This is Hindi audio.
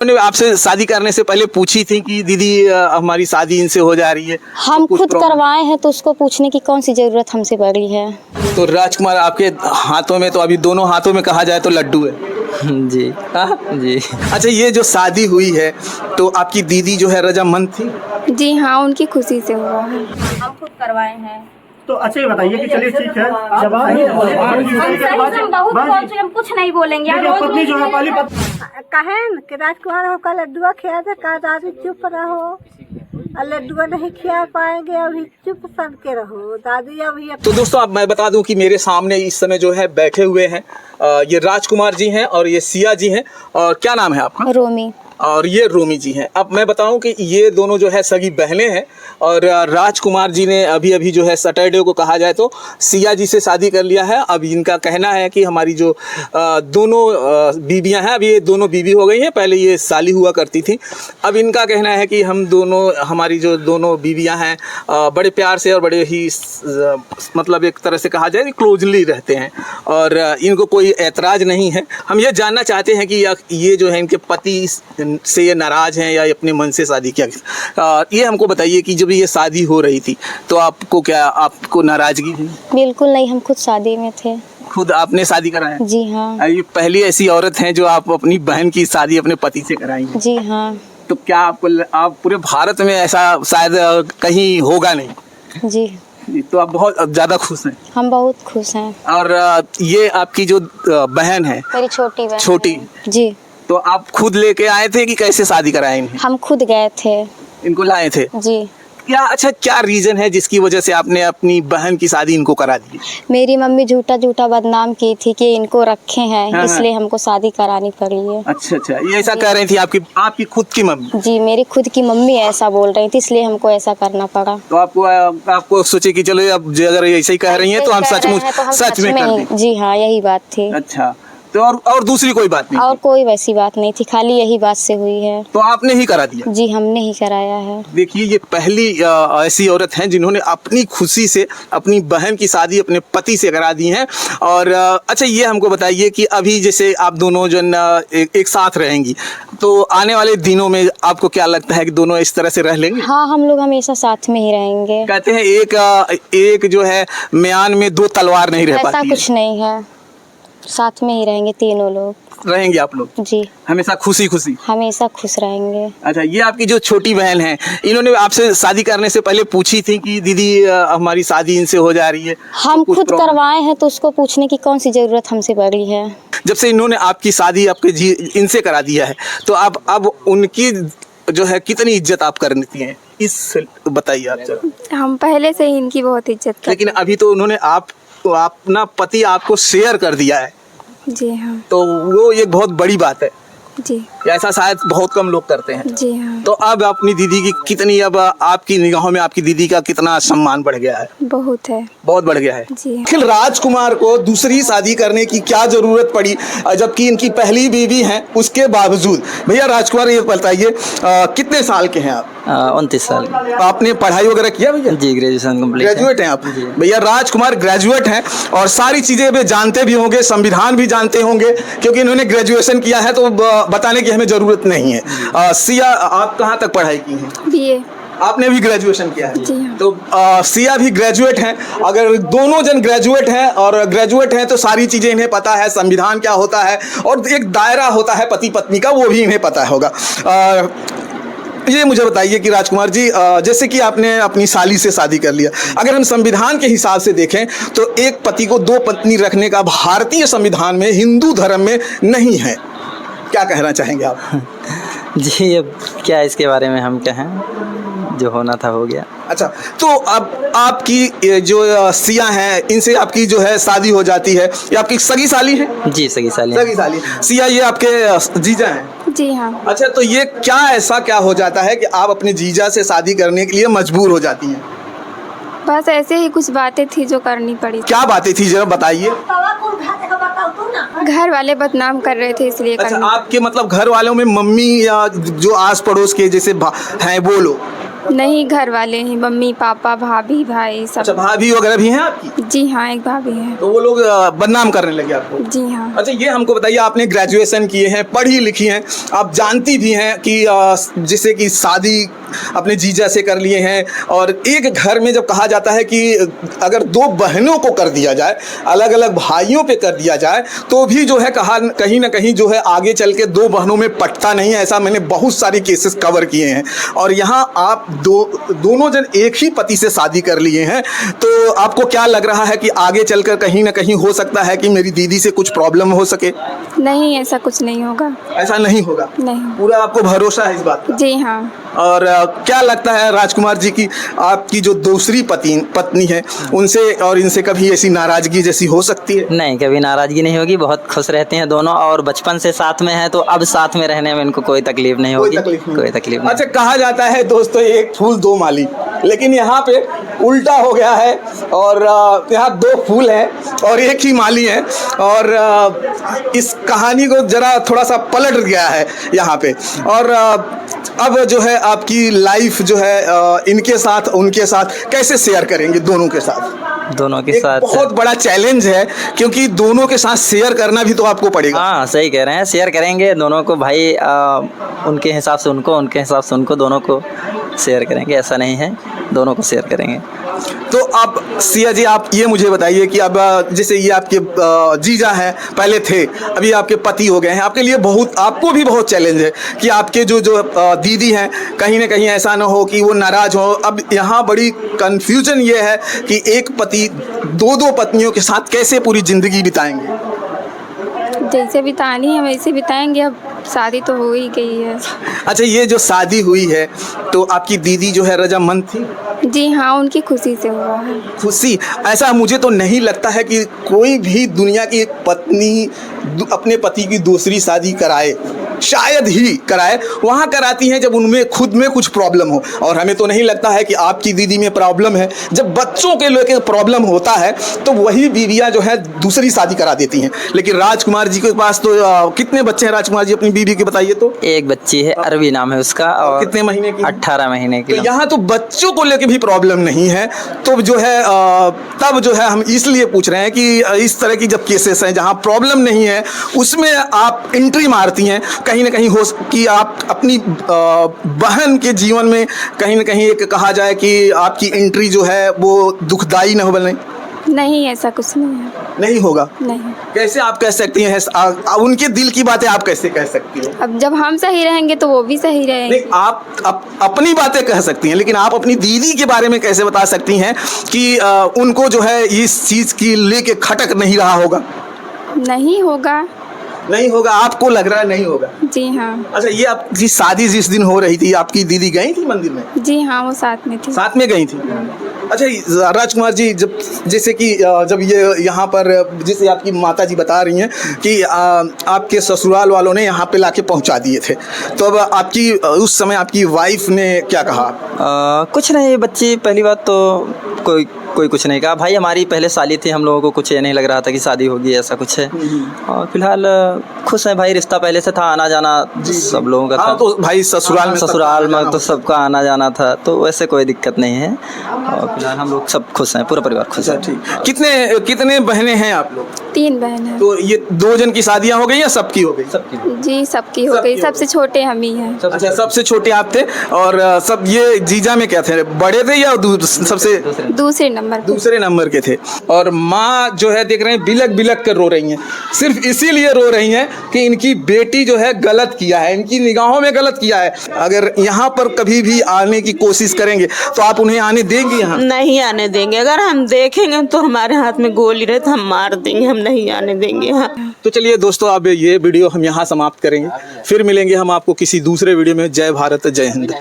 उन्होंने आपसे शादी करने से पहले पूछी थी कि दीदी हमारी शादी इनसे हो जा रही है, हम खुद करवाए हैं तो उसको पूछने की कौन सी जरूरत हमसे पड़ी है। तो राजकुमार आपके हाथों में तो अभी दोनों हाथों में कहा जाए तो लड्डू है। जी जी। अच्छा, ये जो शादी हुई है तो आपकी दीदी जो है रजामंद थी? जी हाँ, उनकी खुशी से हुआ है। हम खुद करवाए हैं। तो अच्छा ये बताइए कि चलिए ठीक है, जब आप हम कुछ नहीं बोलेंगे। पत्नी जो है पहली कहें कि राजकुमार होकर लड्डुआ खिया था, कहा दादी चुप रहो और लड्डुआ नहीं खिला पाएंगे, अभी चुप सन के रहो दादी अभी। तो दोस्तों अब मैं बता दूं कि मेरे सामने इस समय जो है बैठे हुए हैं ये राजकुमार जी हैं और ये सिया जी हैं। और क्या नाम है आपका? रोमी। और ये रोमी जी हैं। अब मैं बताऊं कि ये दोनों जो है सगी बहनें हैं और राजकुमार जी ने अभी अभी जो है सैटरडे को कहा जाए तो सिया जी से शादी कर लिया है। अब इनका कहना है कि हमारी जो दोनों बीबियां हैं, अब ये दोनों बीबी हो गई हैं, पहले ये साली हुआ करती थी। अब इनका कहना है कि हम दोनों, हमारी जो दोनों बीबियां हैं बड़े प्यार से और बड़े ही मतलब एक तरह से कहा जाए कि क्लोजली रहते हैं और इनको कोई ऐतराज़ नहीं है। हम ये जानना चाहते हैं कि ये जो है इनके पति से ये नाराज हैं या अपने मन से शादी किया। ये हमको बताइए कि जब ये शादी हो रही थी तो आपको क्या, आपको नाराजगी थी? बिल्कुल नहीं, हम खुद शादी में थे। खुद आपने शादी कराया? जी हाँ। ये पहली ऐसी औरत हैं जो आप अपनी बहन की शादी अपने पति से कराई हैं। जी हाँ। तो क्या आप पूरे भारत में ऐसा शायद कहीं होगा नहीं? जी। तो आप बहुत ज़्यादा खुश हैं? हम बहुत खुश हैं। और ये आपकी जो बहन है, मेरी छोटी बहन। छोटी जी। तो आप खुद लेके आए थे कि कैसे शादी कराए इन्हें? हम खुद गए थे। इनको लाए थे? जी। क्या रीजन है जिसकी वजह से आपने अपनी बहन की शादी इनको करा दी? मेरी मम्मी झूठा बदनाम की थी कि इनको रखे हैं, हाँ, इसलिए हमको शादी करानी पड़ी है। अच्छा, ये ऐसा कह रही थी आपकी खुद की मम्मी? जी, मेरी खुद की मम्मी ऐसा बोल रही थी, इसलिए हमको ऐसा करना पड़ा। तो आपको सोचे कि चलो अब अगर ऐसे ही कह रही हैं तो हम सच में कर दें। जी हाँ, यही बात थी। अच्छा, तो और दूसरी कोई बात नहीं? और कोई वैसी बात नहीं थी, खाली यही बात से हुई है। तो आपने ही करा दिया? जी, हमने ही कराया है। देखिए, ये पहली ऐसी औरत हैं जिन्होंने अपनी खुशी से अपनी बहन की शादी अपने पति से करा दी है। और अच्छा, ये हमको बताइए कि अभी जैसे आप दोनों जो एक साथ रहेंगी तो आने वाले दिनों में आपको क्या लगता है कि दोनों इस तरह से रह लेंगे? हाँ, हम लोग हमेशा साथ में ही रहेंगे। कहते हैं एक जो है म्यान में दो तलवार नहीं रह पाती है। ऐसा कुछ नहीं है, साथ में ही रहेंगे, तीनों लोग रहेंगे आप लोग? जी, हमेशा खुशी हमेशा खुश रहेंगे। अच्छा, ये आपकी जो छोटी बहन है, इन्होंने आपसे शादी करने से पहले पूछी थी कि दीदी हमारी शादी इनसे हो जा रही है? हम खुद करवाए हैं तो उसको पूछने की कौन सी जरूरत हमसे पड़ी है। जब से इन्होंने आपकी शादी इनसे करा दिया है तो अब उनकी जो है कितनी इज्जत आप करती हैं, इस बताइए आप जरा। हम पहले से ही इनकी बहुत इज्जत करते हैं। लेकिन अभी तो उन्होंने अपना पति आपको शेयर कर दिया है। जी हाँ। तो वो एक बहुत बड़ी बात है। जी। ऐसा शायद बहुत कम लोग करते हैं। जी हाँ। तो अब अपनी दीदी की कितनी, अब आपकी निगाहों में आपकी दीदी का कितना सम्मान बढ़ गया है? बहुत है, बहुत बढ़ गया है। जी। आखिर राजकुमार को दूसरी शादी करने की क्या जरूरत पड़ी जबकि इनकी पहली बीवी है उसके बावजूद? भैया राजकुमार, ये बताइए कितने साल के हैं आप? 29 साल। आपने पढ़ाई वगैरह किया भैया? जी, ग्रेजुएशन कंप्लीट। ग्रेजुएट हैं आप? भैया राजकुमार ग्रेजुएट हैं और सारी चीजें भी जानते भी होंगे, संविधान भी जानते होंगे, क्योंकि इन्होंने ग्रेजुएशन किया है तो बताने की हमें जरूरत नहीं है। सिया, आप कहाँ तक पढ़ाई की हैं? बीए। आपने भी ग्रेजुएशन किया है? जी हाँ। तो सिया भी ग्रेजुएट हैं। अगर दोनों जन ग्रेजुएट हैं और ग्रेजुएट हैं तो सारी चीज़ें इन्हें पता है, संविधान क्या होता है और एक दायरा होता है पति पत्नी का, वो भी इन्हें पता होगा। ये मुझे बताइए कि राजकुमार जी, जैसे कि आपने अपनी साली से शादी कर लिया, अगर हम संविधान के हिसाब से देखें तो एक पति को दो पत्नी रखने का भारतीय संविधान में, हिंदू धर्म में नहीं है। क्या कहना चाहेंगे आप? जी, अब क्या इसके बारे में हम कहें, जो होना था हो गया। अच्छा, तो अब आपकी जो सिया हैं इनसे आपकी जो है शादी हो जाती है, ये आपकी सगी साली है? जी, सगी साली। सिया, ये आपके जीजा हैं? जी हाँ। अच्छा, तो ये क्या हो जाता है कि आप अपने जीजा से शादी करने के लिए मजबूर हो जाती हैं? बस ऐसे ही कुछ बातें थी जो करनी पड़ी। क्या बातें थी जरा बताइए। घर वाले बदनाम कर रहे थे, इसलिए अच्छा, आपके मतलब घर वालों में मम्मी या जो आस पड़ोस के जैसे हैं वो लोग? नहीं, घर वाले ही, मम्मी पापा भाभी भाई अच्छा, सब। भाभी वगैरह भी हैं आपकी? जी हाँ, एक भाभी है। तो वो लोग बदनाम करने लगे आपको? जी हाँ। अच्छा, ये हमको बताइए, आपने ग्रेजुएशन किए हैं, पढ़ी लिखी हैं, आप जानती भी हैं कि जैसे कि शादी अपने जीजा से कर लिए हैं, और एक घर में जब कहा जाता है कि अगर दो बहनों को कर दिया जाए, अलग अलग भाइयों पे कर दिया जाए, तो भी जो है कहीं ना कहीं जो है आगे चल के दो बहनों में पटता नहीं है। ऐसा मैंने बहुत सारी केसेस कवर किए हैं। और यहाँ आप दोनों जन एक ही पति से शादी कर लिए हैं, तो आपको क्या लग रहा है कि आगे चलकर कहीं ना कहीं हो सकता है कि मेरी दीदी से कुछ प्रॉब्लम हो सके? नहीं, ऐसा कुछ नहीं होगा। ऐसा नहीं होगा? नहीं। पूरा आपको भरोसा है इस बात का? जी हाँ। और क्या लगता है राजकुमार जी की आपकी जो दूसरी पत्नी है, उनसे और इनसे कभी ऐसी नाराजगी जैसी हो सकती है? नहीं, कभी नाराज़गी नहीं होगी, बहुत खुश रहते हैं दोनों, और बचपन से साथ में हैं, तो अब साथ में रहने में इनको कोई तकलीफ नहीं होगी। कोई तकलीफ नहीं। अच्छा, कहा जाता है दोस्तों, एक फूल दो माली, लेकिन यहाँ पे उल्टा हो गया है, और यहाँ दो फूल हैं और एक ही माली है, और इस कहानी को जरा थोड़ा सा पलट गया है यहाँ पे। और अब जो है आपकी लाइफ जो है इनके साथ उनके साथ कैसे शेयर करेंगे? दोनों के साथ? दोनों के एक साथ बहुत बड़ा चैलेंज है, क्योंकि दोनों के साथ शेयर करना भी तो आपको पड़ेगा। हाँ, सही कह रहे हैं, शेयर करेंगे दोनों को भाई, उनके हिसाब से उनको, उनके हिसाब से उनको, दोनों को शेयर करेंगे, ऐसा नहीं है, दोनों को शेयर करेंगे। तो अब सिया जी, आप ये मुझे बताइए कि अब जैसे ये आपके जीजा हैं, पहले थे, अभी आपके पति हो गए हैं, आपके लिए बहुत, आपको भी बहुत चैलेंज है कि आपके जो दीदी हैं, कहीं ना कहीं ऐसा ना हो कि वो नाराज़ हो। अब यहाँ बड़ी कन्फ्यूजन ये है कि एक पति दो पत्नियों के साथ कैसे पूरी ज़िंदगी बिताएंगे? जैसे बितानी है वैसे बिताएंगे, अब शादी तो हो ही गई है। अच्छा, ये जो शादी हुई है, तो आपकी दीदी जो है रजामंद थी? जी हाँ, उनकी खुशी से हुआ है। खुशी? ऐसा मुझे तो नहीं लगता है कि कोई भी दुनिया की एक पत्नी अपने पति की दूसरी शादी कराए, शायद ही कराए। वहाँ कराती हैं जब उनमें खुद में कुछ प्रॉब्लम हो, और हमें तो नहीं लगता है कि आपकी दीदी में प्रॉब्लम है। जब बच्चों के लेके प्रॉब्लम होता है तो वही बीवियाँ जो है दूसरी शादी करा देती हैं। लेकिन राजकुमार जी के पास तो कितने बच्चे हैं राजकुमार जी अपनी बीवी के, बताइए तो? एक बच्ची है, अरवी नाम है उसका, और कितने महीने की? 18 महीने की। तो यहाँ तो बच्चों को लेके भी प्रॉब्लम नहीं है, तो जो है तब जो है हम इसलिए पूछ रहे हैं कि इस तरह की जब केसेस हैं जहाँ प्रॉब्लम नहीं है, उसमें आप एंट्री मारती हैं, कहीं ना कहीं हो कि आप अपनी बहन के जीवन में कहीं ना कहीं एक कहा जाए कि आपकी एंट्री जो है वो दुखदाई न हो बने? नहीं, ऐसा कुछ नहीं है। नहीं होगा? नहीं। कैसे आप कह सकती हैं? उनके दिल की बातें आप कैसे कह सकती हैं? अब जब हम सही रहेंगे तो वो भी सही रहेंगे। नहीं, आप अपनी बातें कह सकती हैं, लेकिन आप अपनी दीदी के बारे में कैसे बता सकती हैं कि उनको जो है इस चीज़ की लेके खटक नहीं रहा होगा? नहीं होगा। नहीं होगा, आपको लग रहा है नहीं होगा? जी हाँ। अच्छा, ये आपकी शादी जिस दिन हो रही थी, आपकी दीदी गई थी मंदिर में? जी हाँ, वो साथ में थी। साथ में गई थी? अच्छा राजकुमार जी, जब जैसे कि जब ये यहाँ पर जैसे आपकी माता जी बता रही हैं कि आपके ससुराल वालों ने यहाँ पे लाके पहुँचा दिए थे, तो अब आपकी उस समय आपकी वाइफ ने क्या कहा? कुछ नहीं, बच्ची पहली बात तो कोई कुछ नहीं कहा भाई, हमारी पहले साली थी, हम लोगों को कुछ ये नहीं लग रहा था कि शादी होगी, ऐसा कुछ है। और फिलहाल खुश है भाई, रिश्ता पहले से था, आना जाना सब लोगों का था। तो भाई ससुराल में तो सबका आना जाना था, तो वैसे कोई दिक्कत नहीं है, और फिलहाल हम लोग सब खुश हैं, पूरा परिवार खुश है। ठीक। कितने बहनें हैं आप लोग? 3 बहन हैं। तो ये 2 जन की शादियाँ हो गई या सबकी हो गई? सबकी। जी, सबकी हो गई, सबसे छोटे हम ही हैं। अच्छा, सबसे छोटे आप थे, और सब ये जीजा में क्या थे, बड़े थे या सबसे दूसरे नंबर के थे? और माँ जो है देख रहे हैं बिलक बिलक कर रो रही हैं, सिर्फ इसीलिए रो रही हैं कि इनकी बेटी जो है गलत किया है, इनकी निगाहों में गलत किया है। अगर यहाँ पर कभी भी आने की कोशिश करेंगे तो आप उन्हें आने देंगे? यहाँ नहीं आने देंगे, अगर हम देखेंगे तो हमारे हाथ में गोली रहे तो हम मार देंगे, हम नहीं आने देंगे यहाँ। तो चलिए दोस्तों, अब ये वीडियो हम यहाँ समाप्त करेंगे, फिर मिलेंगे हम आपको किसी दूसरे वीडियो में। जय भारत, जय हिंद।